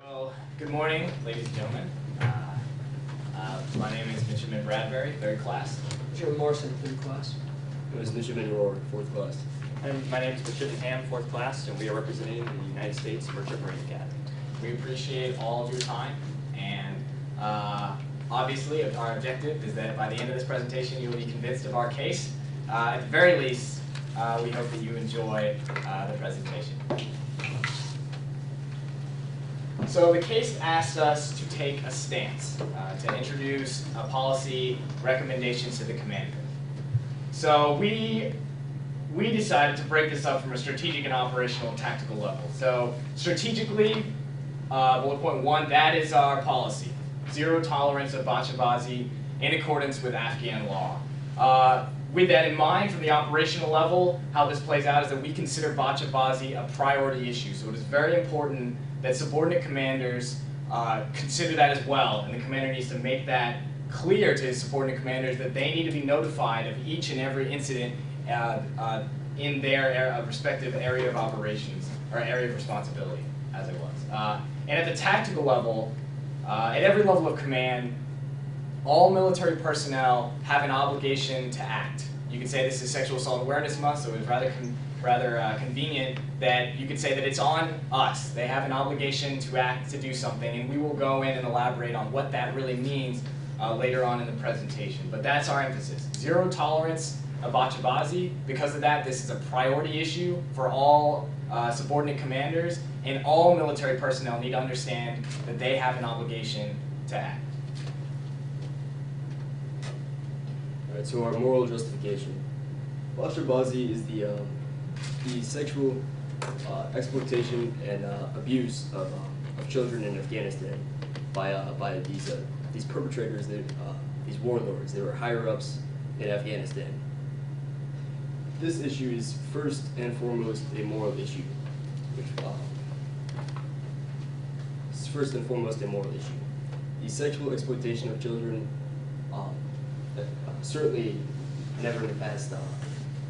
Well, good morning, ladies and gentlemen. My name is Midshipman Bradbury, 3rd class. Midshipman Morrison, 3rd class. It was Midshipman Rohr, 4th class. And my name is Midshipman Ham, 4th class, and we are representing the United States Merchant Marine Academy. We appreciate all of your time, and obviously our objective is that by the end of this presentation you will be convinced of our case. At the very least, we hope that you enjoy the presentation. So the case asked us to take a stance, to introduce a policy recommendations to the commander. So we decided to break this up from a strategic and operational and tactical level. So strategically, bullet point 1, that is our policy. Zero tolerance of Bacha Bazi in accordance with Afghan law. With that in mind, from the operational level, how this plays out is that we consider Bacha Bazi a priority issue. So it is very important that subordinate commanders consider that as well, and the commander needs to make that clear to his subordinate commanders that they need to be notified of each and every incident in their respective area of operations, or area of responsibility, as it was. And at the tactical level, at every level of command, all military personnel have an obligation to act. You could say this is Sexual Assault Awareness Month, so it's rather convenient that you could say that it's on us. They have an obligation to act, to do something, and we will go in and elaborate on what that really means later on in the presentation. But that's our emphasis. Zero tolerance of Bacha Bazi. Because of that, this is a priority issue for all subordinate commanders, and all military personnel need to understand that they have an obligation to act. Alright, so our moral justification. Bacha Bazi is the sexual exploitation and abuse of children in Afghanistan by these perpetrators, these warlords. They were higher-ups in Afghanistan. This issue is first and foremost a moral issue. It's first and foremost a moral issue. The sexual exploitation of children certainly never in the past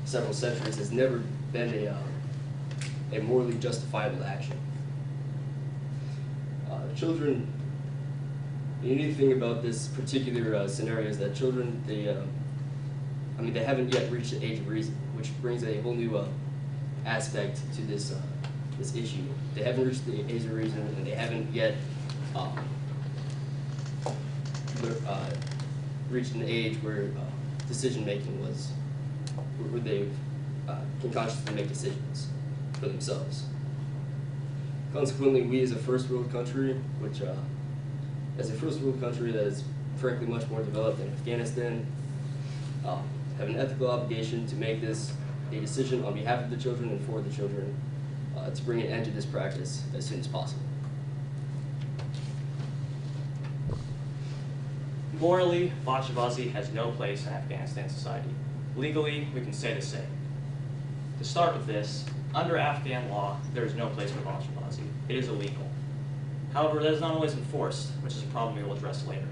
several centuries has never been a morally justifiable action. Children, the unique thing about this particular scenario is that children, they haven't yet reached the age of reason, which brings a whole new aspect to this issue. They haven't reached the age of reason, and they haven't yet reached an age where decision making was, where they can consciously make decisions for themselves. Consequently, we as a first world country, which as a first world country that is frankly much more developed than Afghanistan, have an ethical obligation to make this a decision on behalf of the children and for the children, to bring an end to this practice as soon as possible. Morally, Bacha Bazi has no place in Afghanistan society. Legally, we can say the same. To start with this, under Afghan law, there is no place for Bacha Bazi. It is illegal. However, that is not always enforced, which is a problem we will address later.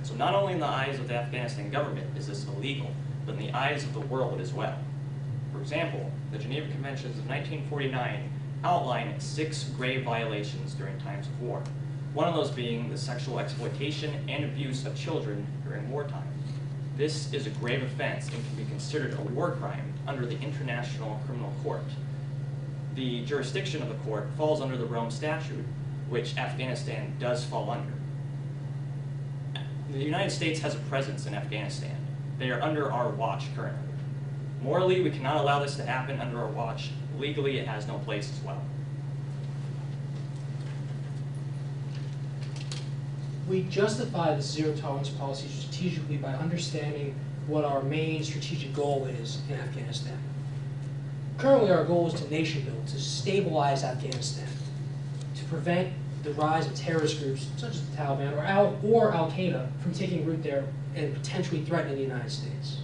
So not only in the eyes of the Afghanistan government is this illegal, but in the eyes of the world as well. For example, the Geneva Conventions of 1949 outline 6 grave violations during times of war. One of those being the sexual exploitation and abuse of children during wartime. This is a grave offense and can be considered a war crime under the International Criminal Court. The jurisdiction of the court falls under the Rome Statute, which Afghanistan does fall under. The United States has a presence in Afghanistan. They are under our watch currently. Morally, we cannot allow this to happen under our watch. Legally, it has no place as well. We justify the zero tolerance policy strategically by understanding what our main strategic goal is in Afghanistan. Currently, our goal is to nation build, to stabilize Afghanistan, to prevent the rise of terrorist groups such as the Taliban or Al-Qaeda from taking root there and potentially threatening the United States.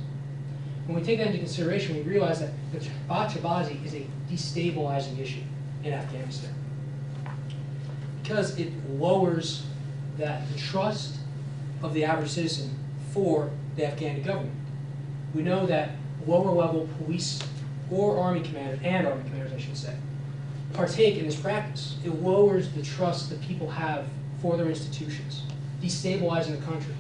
When we take that into consideration, we realize that the Bacha Bazi is a destabilizing issue in Afghanistan because it lowers the trust of the average citizen for the Afghan government. We know that lower level police or army commanders, I should say, partake in this practice. It lowers the trust that people have for their institutions, destabilizing the country.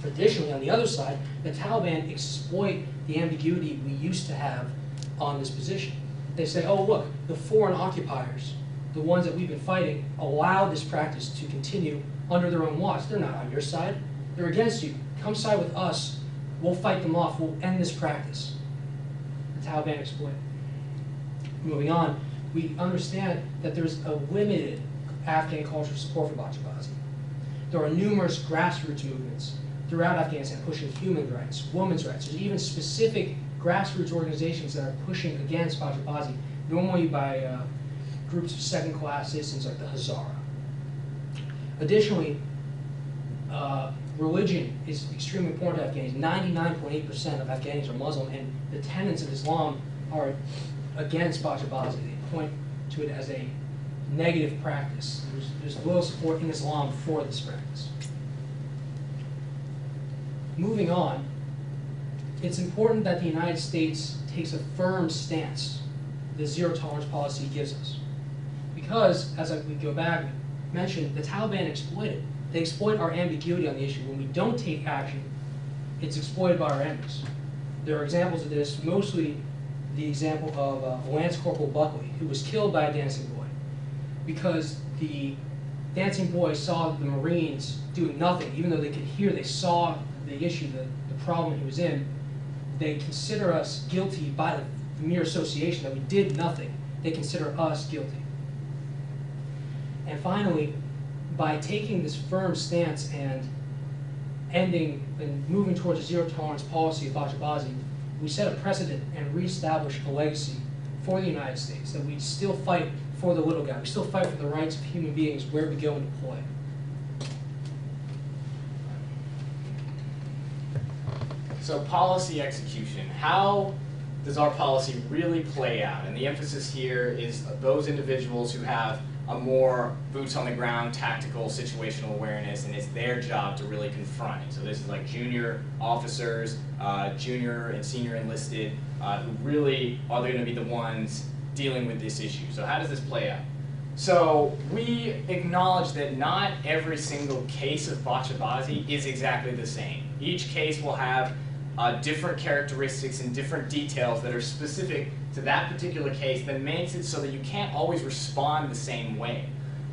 Additionally, on the other side, the Taliban exploit the ambiguity we used to have on this position. They say, oh look, the foreign occupiers, the ones that we've been fighting, allow this practice to continue under their own watch. They're not on your side. They're against you. Come side with us. We'll fight them off. We'll end this practice. The Taliban exploit. Moving on, we understand that there's a limited Afghan cultural support for Bacha Bazi. There are numerous grassroots movements throughout Afghanistan pushing human rights, women's rights. There's even specific grassroots organizations that are pushing against Bacha Bazi, normally by groups of second-class citizens like the Hazara. Additionally, religion is extremely important to Afghanis. 99.8% of Afghanis are Muslim, and the tenets of Islam are against Bacha Bazi. They point to it as a negative practice. There's little support in Islam for this practice. Moving on, it's important that the United States takes a firm stance the zero-tolerance policy gives us. Because, as we go back, mentioned, the Taliban exploit it. They exploit our ambiguity on the issue. When we don't take action, it's exploited by our enemies. There are examples of this, mostly the example of Lance Corporal Buckley, who was killed by a dancing boy. Because the dancing boy saw the Marines doing nothing, even though they could hear, they saw the issue, the problem he was in. They consider us guilty by the mere association that we did nothing. They consider us guilty. And finally, by taking this firm stance and ending and moving towards a zero-tolerance policy of Bacha Bazi, we set a precedent and reestablish a legacy for the United States, that we still fight for the little guy. We still fight for the rights of human beings where we go and deploy. So policy execution. How does our policy really play out? And the emphasis here is those individuals who have a more boots on the ground, tactical, situational awareness, and it's their job to really confront it. So this is like junior officers, junior and senior enlisted, who really are going to be the ones dealing with this issue. So how does this play out? So we acknowledge that not every single case of Bacha Bazi is exactly the same. Each case will have different characteristics and different details that are specific to that particular case that makes it so that you can't always respond the same way.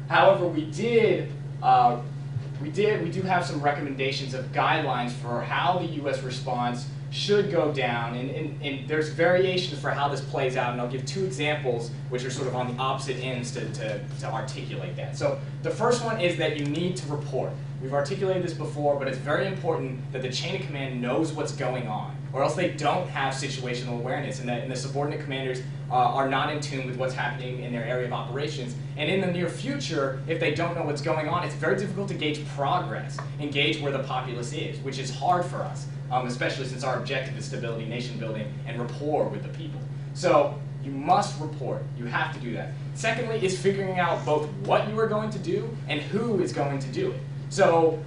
However, we do have some recommendations of guidelines for how the U.S. response should go down, and there's variations for how this plays out, and I'll give two examples which are sort of on the opposite ends to articulate that. So the first one is that you need to report. We've articulated this before, but it's very important that the chain of command knows what's going on, or else they don't have situational awareness, and the subordinate commanders are not in tune with what's happening in their area of operations. And in the near future, if they don't know what's going on, it's very difficult to gauge progress and gauge where the populace is, which is hard for us, especially since our objective is stability, nation building, and rapport with the people. So you must report. You have to do that. Secondly is figuring out both what you are going to do and who is going to do it. So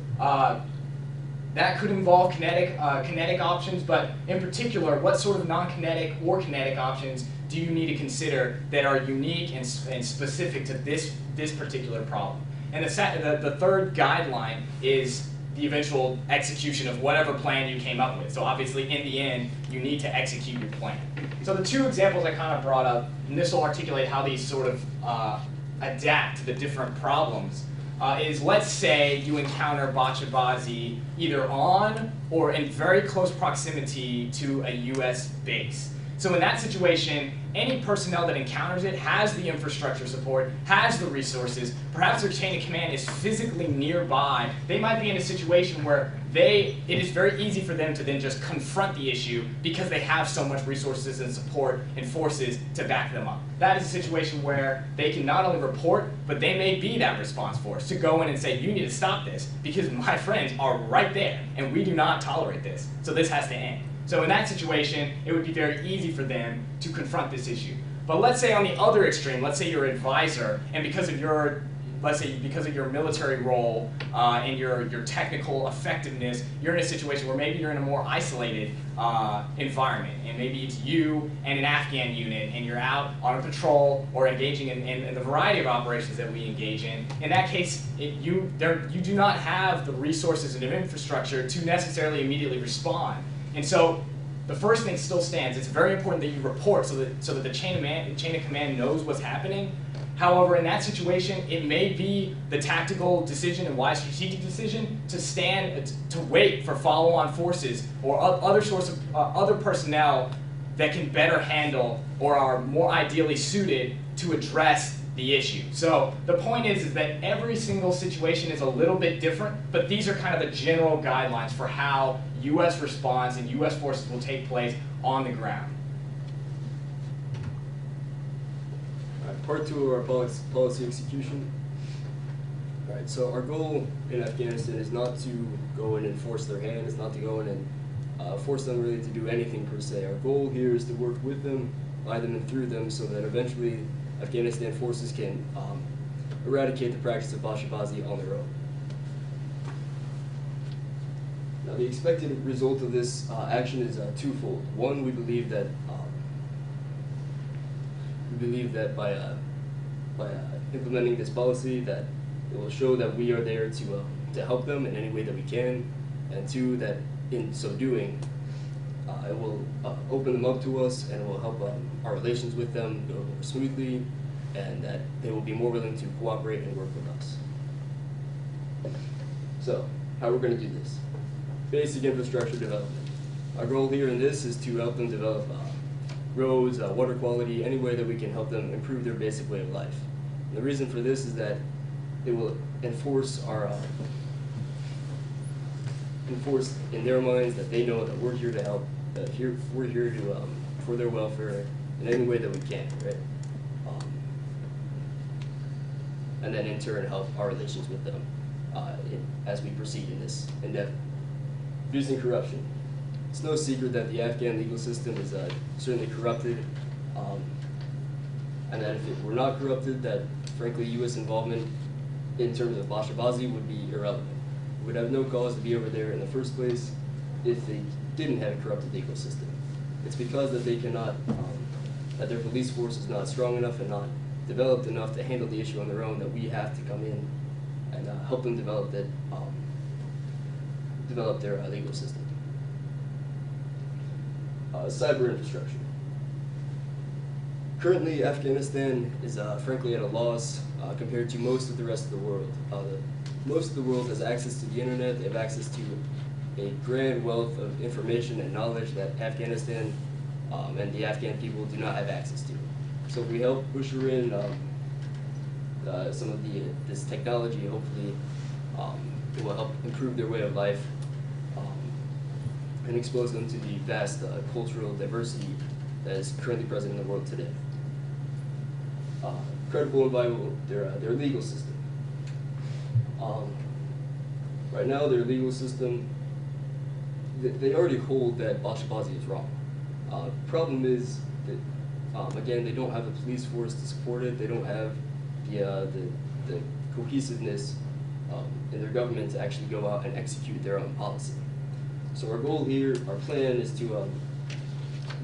that could involve kinetic options, but in particular, what sort of non-kinetic or kinetic options do you need to consider that are unique and specific to this particular problem? And the third guideline is the eventual execution of whatever plan you came up with. So obviously, in the end, you need to execute your plan. So the two examples I kind of brought up, and this will articulate how these sort of adapt to the different problems, is let's say you encounter Bacha Bazi either on or in very close proximity to a US base. So in that situation, any personnel that encounters it has the infrastructure support, has the resources, perhaps their chain of command is physically nearby. They might be in a situation where it is very easy for them to then just confront the issue because they have so much resources and support and forces to back them up. That is a situation where they can not only report, but they may be that response force to go in and say, you need to stop this because my friends are right there and we do not tolerate this. So this has to end. So in that situation, it would be very easy for them to confront this issue. But let's say on the other extreme, let's say you're an advisor, and because of your let's say because of your military role and your technical effectiveness, you're in a situation where maybe you're in a more isolated environment, and maybe it's you and an Afghan unit, and you're out on a patrol or engaging in the variety of operations that we engage in. In that case, you do not have the resources and infrastructure to necessarily immediately respond. And so the first thing still stands. It's very important that you report so that the chain of command knows what's happening. However, in that situation, it may be the tactical decision and wise strategic decision to wait for follow-on forces or other personnel that can better handle or are more ideally suited to address the issue. So the point is that every single situation is a little bit different, but these are kind of the general guidelines for how U.S. response and U.S. forces will take place on the ground. Part 2 of our policy execution. All right, so our goal in Afghanistan is not to go in and force their hand. It's not to go in and force them really to do anything per se. Our goal here is to work with them, by them, and through them, so that eventually Afghanistan forces can eradicate the practice of Bacha Bazi on their own. Now, the expected result of this action is twofold. One, we believe that by implementing this policy, that it will show that we are there to help them in any way that we can, and two, that in so doing, it will open them up to us, and it will help our relations with them go more smoothly, and that they will be more willing to cooperate and work with us. So, how we're going to do this? Basic infrastructure development. Our goal here in this is to help them develop roads, water quality, any way that we can help them improve their basic way of life. And the reason for this is that it will enforce in their minds that they know that we're here to help, that we're here to for their welfare in any way that we can, right? And then in turn help our relations with them as we proceed in this endeavor. Reducing corruption. It's no secret that the Afghan legal system is certainly corrupted, and that if it were not corrupted, that frankly U.S. involvement in terms of Bacha Bazi would be irrelevant. We would have no cause to be over there in the first place if they didn't have a corrupted legal system. It's because that they cannot, that their police force is not strong enough and not developed enough to handle the issue on their own, that we have to come in and help them develop their legal system. Cyber infrastructure. Currently, Afghanistan is frankly at a loss compared to most of the rest of the world. Most of the world has access to the internet. They have access to a grand wealth of information and knowledge that Afghanistan and the Afghan people do not have access to. So if we help usher in some of this technology, hopefully it will help improve their way of life and expose them to the vast cultural diversity that is currently present in the world today. Credible and viable, their legal system. Right now, their legal system, they already hold that Bacha Bazi is wrong. Problem is that, again, they don't have the police force to support it. They don't have the cohesiveness in their government to actually go out and execute their own policy. So our goal here, our plan, is to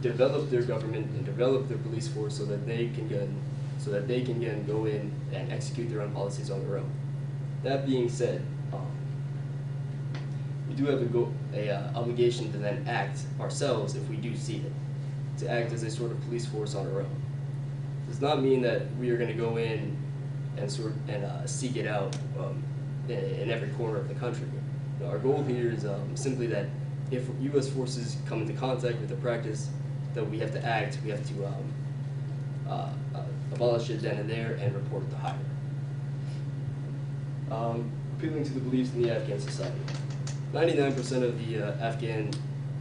develop their government and develop their police force so that they can again go in and execute their own policies on their own. That being said, we do have a obligation to then act ourselves if we do see it, to act as a sort of police force on our own. Does not mean that we are going to go in and seek it out in every corner of the country. Our goal here is simply that if U.S. forces come into contact with the practice, that we have to act, we have to abolish it then and there and report it to higher. Appealing to the beliefs in the Afghan society. 99% of the Afghan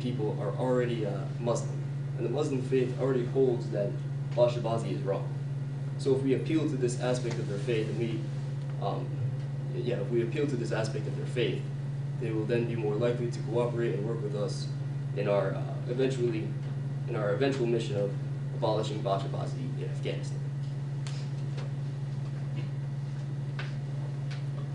people are already Muslim, and the Muslim faith already holds that Bacha Bazi is wrong. So if we appeal to this aspect of their faith, and if we appeal to this aspect of their faith, they will then be more likely to cooperate and work with us in our eventual mission of abolishing Bacha Bazi in Afghanistan.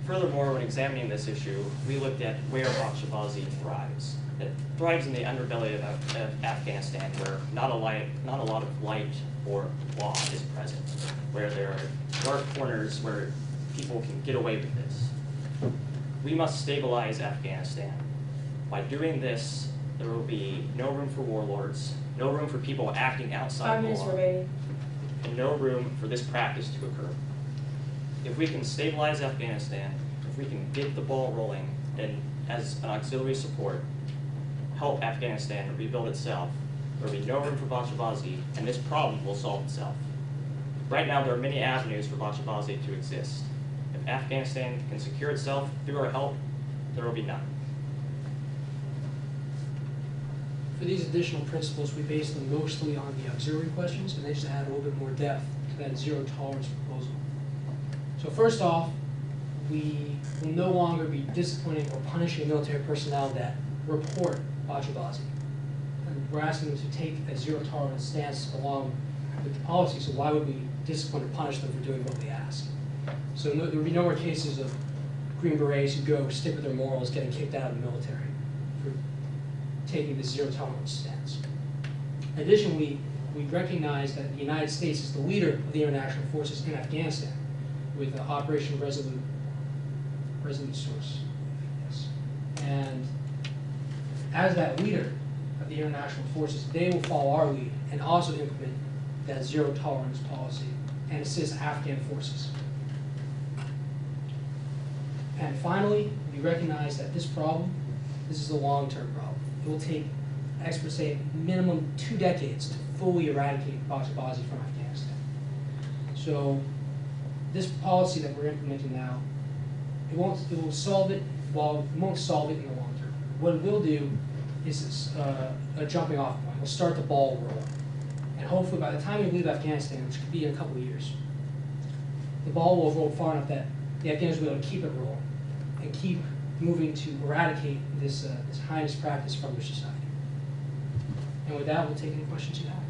Furthermore, when examining this issue, we looked at where Bacha Bazi thrives. It thrives in the underbelly of Afghanistan, where not a lot of light or law is present, where there are dark corners where people can get away with this. We must stabilize Afghanistan. By doing this, there will be no room for warlords, no room for people acting outside the law, and no room for this practice to occur. If we can stabilize Afghanistan, if we can get the ball rolling, and as an auxiliary support, help Afghanistan rebuild itself, there will be no room for Bacha Bazi, and this problem will solve itself. Right now, there are many avenues for Bacha Bazi to exist. If Afghanistan can secure itself through our help, there will be none. For these additional principles, we base them mostly on the auxiliary questions, and they just add a little bit more depth to that zero tolerance proposal. So first off, we will no longer be disciplining or punishing military personnel that report Bacha Bazi. And we're asking them to take a zero tolerance stance along with the policy, so why would we discipline or punish them for doing what we ask? So there will be no more cases of Green Berets who go stick with their morals getting kicked out of the military for taking this zero tolerance stance. Additionally, we recognize that the United States is the leader of the international forces in Afghanistan with Operation Resolute Source. Yes. And as that leader of the international forces, they will follow our lead and also implement that zero tolerance policy and assist Afghan forces. And finally, we recognize that this is a long-term problem. It will take, experts say, minimum 2 decades to fully eradicate Bacha Bazi from Afghanistan. So this policy that we're implementing now, it will solve it, while it won't solve it in the long term. What it will do is a jumping off point. We'll start the ball rolling. And hopefully by the time we leave Afghanistan, which could be in a couple of years, the ball will roll far enough that the Afghans will be able to keep it rolling and keep moving to eradicate this heinous practice from their society. And with that, we'll take any questions you have.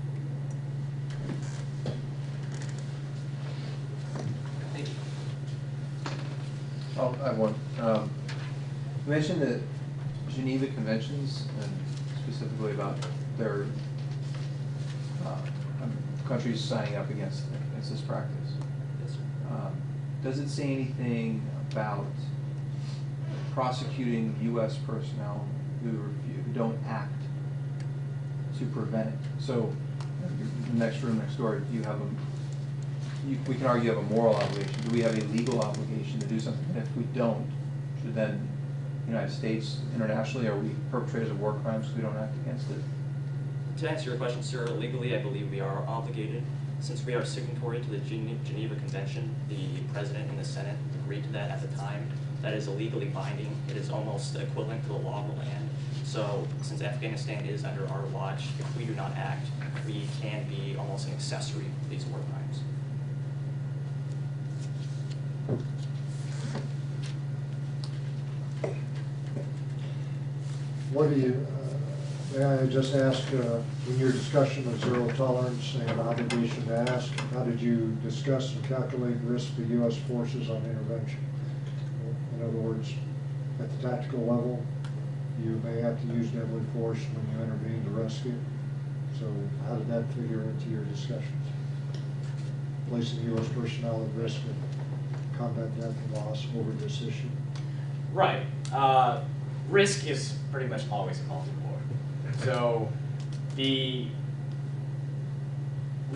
Thank you. I have one. You mentioned the Geneva Conventions, and specifically about their countries signing up against this practice. Yes, sir. Does it say anything about prosecuting U.S. personnel who don't act to prevent it? So, the next room next door, you have we can argue you have a moral obligation. Do we have a legal obligation to do something? And if we don't, should then the United States internationally, are we perpetrators of war crimes because we don't act against it? To answer your question, sir, legally I believe we are obligated. Since we are signatory to the Geneva Convention, the President and the Senate agreed to that at the time. That is illegally binding. It is almost equivalent to the law of the land. So since Afghanistan is under our watch, if we do not act, we can be almost an accessory to these war crimes. What do you, may I just ask, in your discussion of zero tolerance and obligation to ask, how did you discuss and calculate risk to U.S. forces on intervention? In other words, at the tactical level, you may have to use deadly force when you intervene to rescue. So how did that figure into your discussions? Placing U.S. personnel at risk of combat death and loss over this issue? Right. Risk is pretty much always involved in war. So we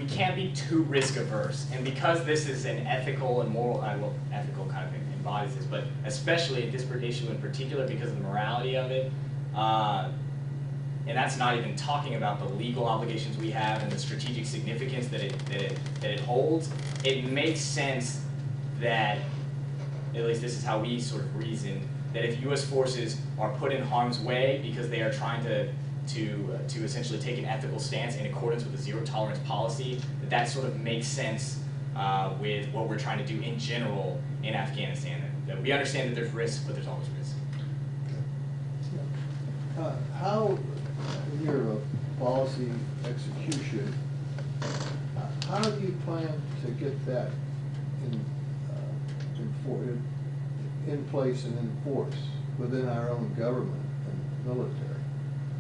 can't be too risk averse. And because this is an ethical and moral, well, ethical kind of embodies this, but especially this issue in particular because of the morality of it, and that's not even talking about the legal obligations we have and the strategic significance that it holds, it makes sense that, at least this is how we sort of reason, that if U.S. forces are put in harm's way because they are trying to essentially take an ethical stance in accordance with the zero tolerance policy, that sort of makes sense with what we're trying to do in general in Afghanistan. That we understand that there's risk, but there's always risk. How, in your policy execution, how do you plan to get that in place and in force within our own government and military,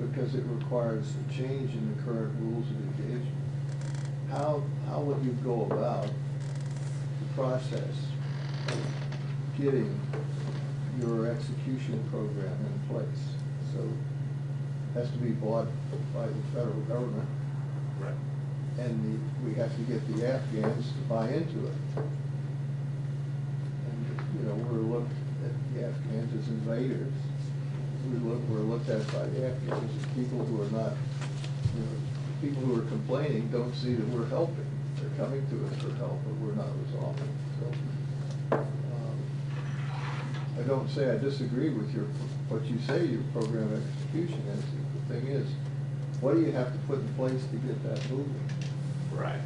because it requires a change in the current rules of engagement. How would you go about the process of getting your execution program in place? So it has to be bought by the federal government. Right. And we have to get the Afghans to buy into it. And, you know, we're looked at the Afghans as invaders. We're looked at by the Afghans as people who are not, you know, people who are complaining don't see that we're helping. They're coming to us for help, but we're not resolving. So, I don't say I disagree with what you say your program execution is. The thing is, what do you have to put in place to get that moving? Right.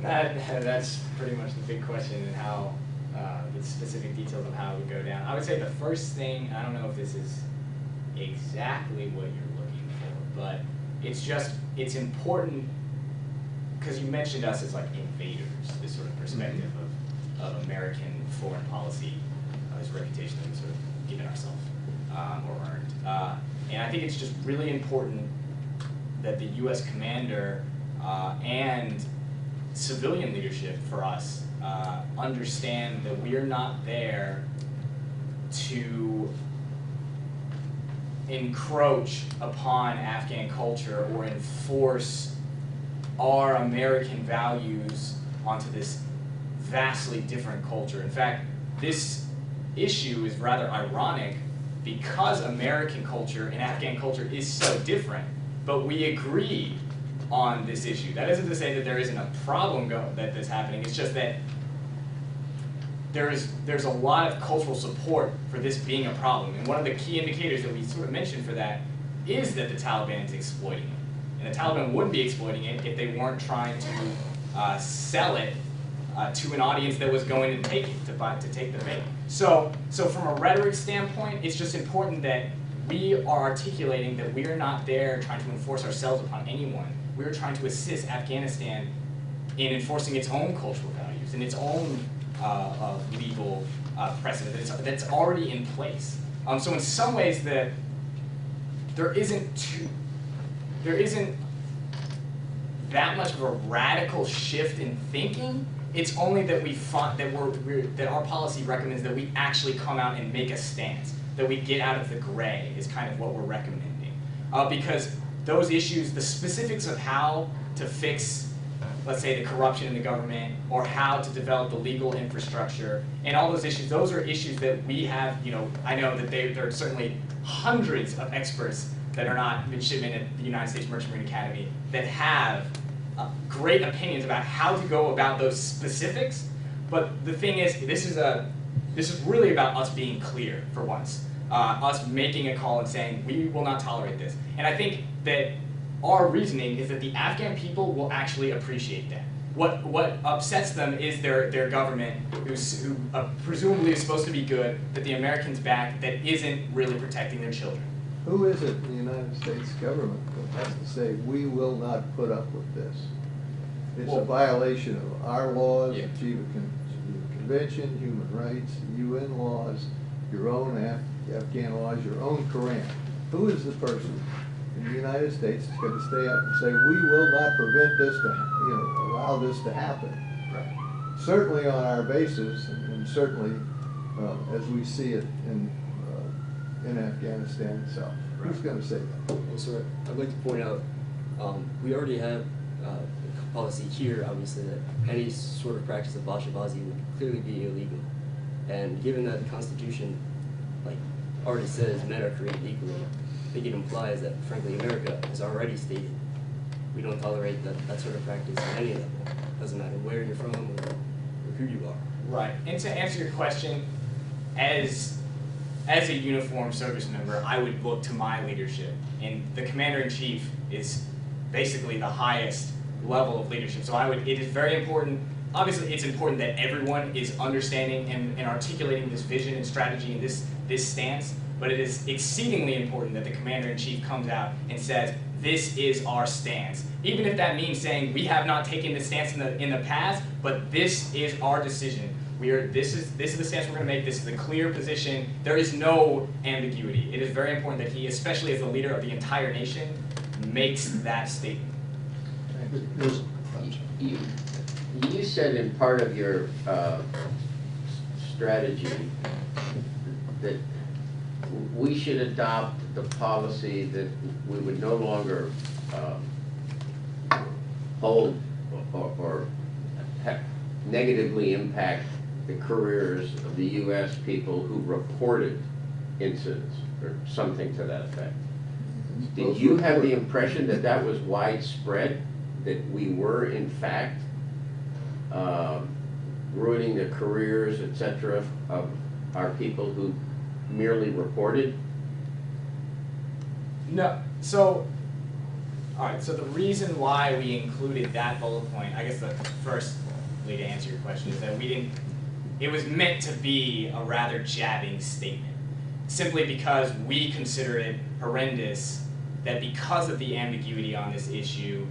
That's pretty much the big question, and how the specific details of how it would go down. I would say the first thing, I don't know if this is exactly what you're looking for, but it's important, because you mentioned us as like invaders, this sort of perspective of American foreign policy, this reputation that we've sort of given ourselves or earned. And I think it's just really important that the U.S. commander and civilian leadership for us understand that we're not there to encroach upon Afghan culture or enforce our American values onto this vastly different culture. In fact, this issue is rather ironic because American culture and Afghan culture is so different, but we agree on this issue. That isn't to say that there isn't a problem that's happening. It's just that there's a lot of cultural support for this being a problem. And one of the key indicators that we sort of mentioned for that is that the Taliban is exploiting it. And the Taliban wouldn't be exploiting it if they weren't trying to sell it to an audience that was going to take it, to take the bait. So from a rhetoric standpoint, it's just important that we are articulating that we are not there trying to enforce ourselves upon anyone. We are trying to assist Afghanistan in enforcing its own cultural values and its own legal precedent that's already in place. So in some ways, there isn't that much of a radical shift in thinking. It's only that we find that our policy recommends that we actually come out and make a stance, that we get out of the gray is kind of what we're recommending. Because those issues, the specifics of how to fix, let's say, the corruption in the government, or how to develop the legal infrastructure, and all those issues, those are issues that we have, you know, I know that there are certainly hundreds of experts that are not midshipmen at the United States Merchant Marine Academy that have great opinions about how to go about those specifics. But the thing is, this is really about us being clear for once, us making a call and saying we will not tolerate this. And I think that our reasoning is that the Afghan people will actually appreciate that. What upsets them is their government, who presumably is supposed to be good, that the Americans back, that isn't really protecting their children. Who is it in the United States government that has to say, we will not put up with this? It's a violation of our laws, Yeah. the Geneva Convention, human rights, UN laws, your own Afghan laws, your own Quran. Who is the person in the United States that's going to stay up and say, we will not prevent this allow this to happen? Right. Certainly on our basis, and certainly as we see it in Afghanistan itself. Right. Who's going to say that? Well, sir, I'd like to point out, we already have a policy here, obviously, that any sort of practice of Bacha Bazi would clearly be illegal. And given that the Constitution, like, already says men are created equally, I think it implies that, frankly, America has already stated we don't tolerate that sort of practice at any level. Doesn't matter where you're from or who you are. Right. And to answer your question, as a uniformed service member, I would look to my leadership. And the commander-in-chief is basically the highest level of leadership. So it is very important, obviously it's important that everyone is understanding and articulating this vision and strategy and this stance, but it is exceedingly important that the commander-in-chief comes out and says, this is our stance. Even if that means saying, we have not taken this stance in the past, but this is our decision. This is the stance we're going to make. This is a clear position. There is no ambiguity. It is very important that he, especially as the leader of the entire nation, makes that statement. You said in part of your strategy that we should adopt the policy that we would no longer hold or negatively impact the careers of the U.S. people who reported incidents, or something to that effect. Did you have the impression that that was widespread, that we were in fact ruining the careers, etc., of our people who merely reported? No. So, all right. So the reason why we included that bullet point, I guess the first way to answer your question is that we didn't. It was meant to be a rather jabbing statement, simply because we consider it horrendous that because of the ambiguity on this issue,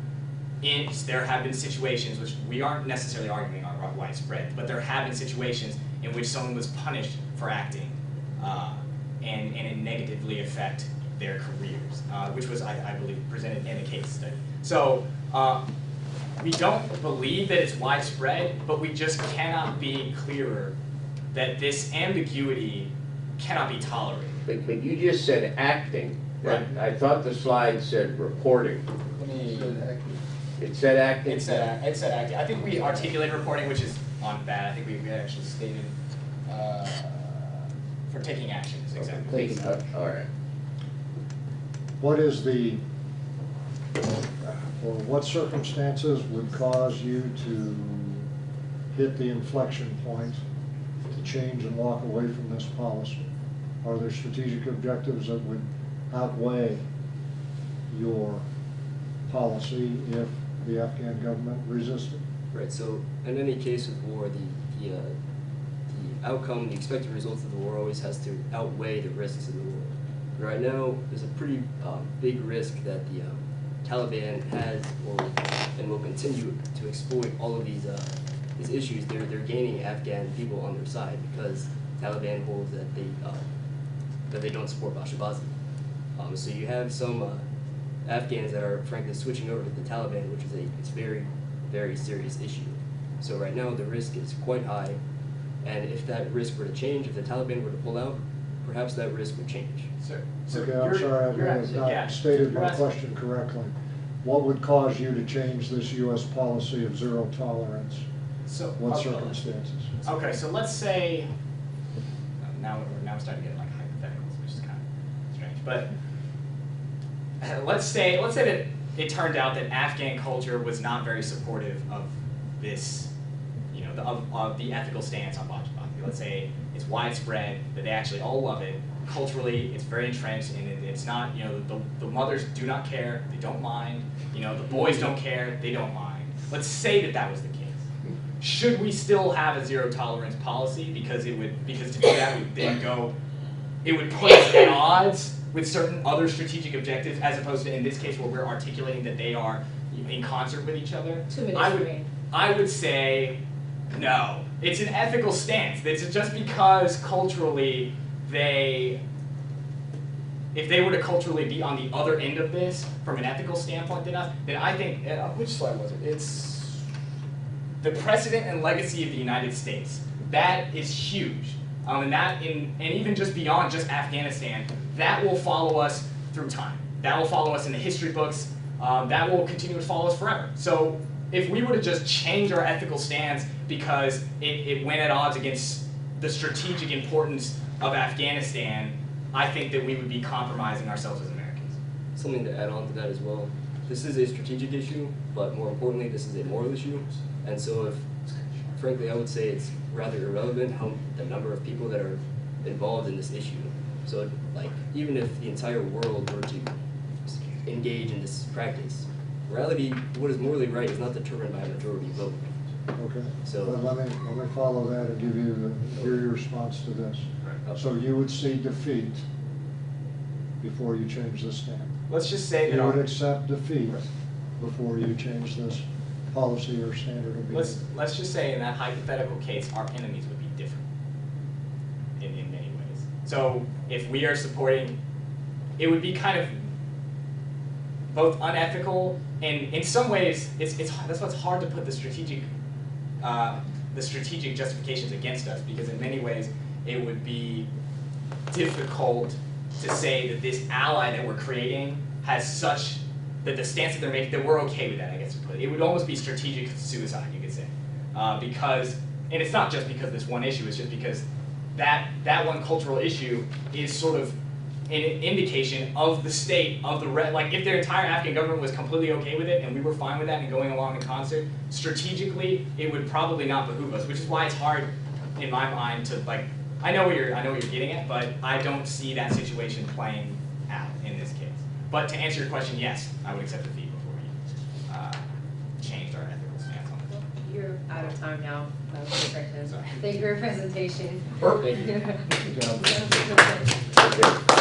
there have been situations, which we aren't necessarily arguing are widespread, but there have been situations in which someone was punished for acting, and it negatively affect their careers, which was, I believe, presented in a case study. So we don't believe that it's widespread, but we just cannot be clearer that this ambiguity cannot be tolerated. But you just said acting. Right. I thought the slide said reporting. It said acting? It said acting. I think we articulated reporting, which is on bad. I think we actually stated for taking actions, exactly. All right. What is the, or what circumstances would cause you to hit the inflection point to change and walk away from this policy? Are there strategic objectives that would outweigh your policy if the Afghan government resisted? Right, so in any case of war, the outcome, the expected results of the war always has to outweigh the risks of the war. Right now, there's a pretty big risk that the Taliban has and will continue to exploit all of these issues. They're gaining Afghan people on their side because Taliban holds that they don't support Bacha Bazi. So you have some Afghans that are frankly switching over to the Taliban, which is it's very, very serious issue. So right now the risk is quite high, and if that risk were to change, if the Taliban were to pull out, perhaps that risk would change. Okay, I'm sorry, I may have not stated my question correctly. What would cause you to change this U.S. policy of zero tolerance? So, what circumstances? Okay, so let's say, now we're starting to get like hypotheticals, which is kind of strange. But let's say that it turned out that Afghan culture was not very supportive of this, of the ethical stance on Bacha Bazi. Let's say it's widespread, that they actually all love it. Culturally, it's very entrenched, and it's not, the mothers do not care, they don't mind. The boys don't care, they don't mind. Let's say that was the case. Should we still have a zero tolerance policy? Because to do that would then it would put us at odds with certain other strategic objectives, as opposed to in this case where we're articulating that they are in concert with each other. I would say no. It's an ethical stance. It's just because culturally if they were to culturally be on the other end of this from an ethical standpoint than us, then I think, which slide was it? It's the precedent and legacy of the United States. That is huge. And even just beyond just Afghanistan, that will follow us through time. That will follow us in the history books. That will continue to follow us forever. So if we were to just change our ethical stance because it went at odds against the strategic importance of Afghanistan, I think that we would be compromising ourselves as Americans. Something to add on to that as well. This is a strategic issue, but more importantly, this is a moral issue. And so frankly, I would say it's rather irrelevant the number of people that are involved in this issue. So even if the entire world were to engage in this practice, morality, what is morally right is not determined by a majority vote. Okay, so let me follow that and give you your response to this. So you would see defeat before you change this stand? Let's just say that you would accept defeat before you change this policy or standard of behavior? Let's just say in that hypothetical case, our enemies would be different in many ways. So if we are supporting, it would be kind of both unethical and in some ways, that's why it's hard to put the strategic justifications against us, because in many ways it would be difficult to say that this ally that we're creating has such, that the stance that they're making, that we're okay with that, I guess to put it. It would almost be strategic suicide, you could say. Because, and it's not just because of this one issue, it's just because that one cultural issue is sort of an indication of the state, of the like if their entire Afghan government was completely okay with it and we were fine with that and going along in concert, strategically it would probably not behoove us, which is why it's hard in my mind to like, I know what you're getting at, but I don't see that situation playing out in this case. But to answer your question, yes, I would accept a fee before we changed our ethical stance on it. You're out of time now. That was a great. Sorry. Thank you for your presentation. Thank you. Good job.